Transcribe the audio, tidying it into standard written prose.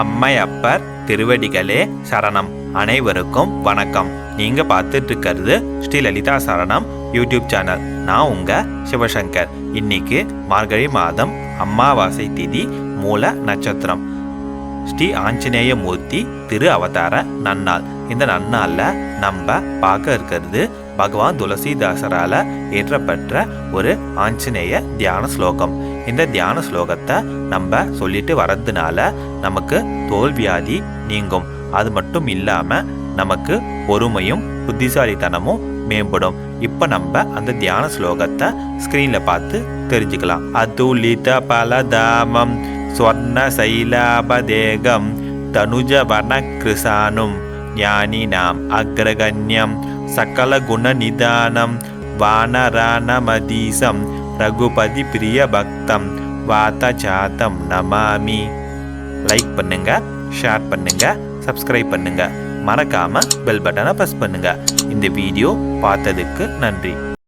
அம்மையப்பர் திருவடிகளே சரணம். அனைவருக்கும் வணக்கம். நீங்க பார்த்துட்டு இருக்கிறது ஸ்ரீ லலிதா சரணம் யூடியூப் சேனல். நான் உங்க சிவசங்கர். இன்னைக்கு மார்கழி மாதம் அமாவாசை திதி மூல நட்சத்திரம். ஸ்ரீ ஆஞ்சநேய மூர்த்தி திரு அவதார நன்னாள். இந்த நன்னாள்ல நம்ம பார்க்க இருக்கிறது பகவான் துளசிதாசரால ஏற்றப்பட்ட ஒரு ஆஞ்சநேய தியான ஸ்லோகம். இந்த தியான ஸ்லோகத்தை நம்ம சொல்லிட்டு வர்றதுனால நமக்கு தோல்வியாதி நீங்கும். அது மட்டும் இல்லாம நமக்கு பொறுமையும் புத்திசாலித்தனமும் மேம்படும். இப்ப நம்ம அந்த தியான ஸ்லோகத்தை ஸ்கிரீன்ல பார்த்து தெரிஞ்சுக்கலாம். அதுலித பலதாமம் ஸ்வர்ண சைலாபதேகம் தனுஜவன கிருசானும் ஞானினாம் அக்ரகண்யம் சகல குண நிதானம் வானரானமதீசம் ரகுபதி பிரிய பக்தம் வாதஜாதம் நமாமி. லைக் பண்ணுங்க, ஷேர் பண்ணுங்க, சப்ஸ்கிரைப் பண்ணுங்க, மறக்காம பெல் பட்டனை பிரஸ் பண்ணுங்க. இந்த வீடியோ பார்த்ததுக்கு நன்றி.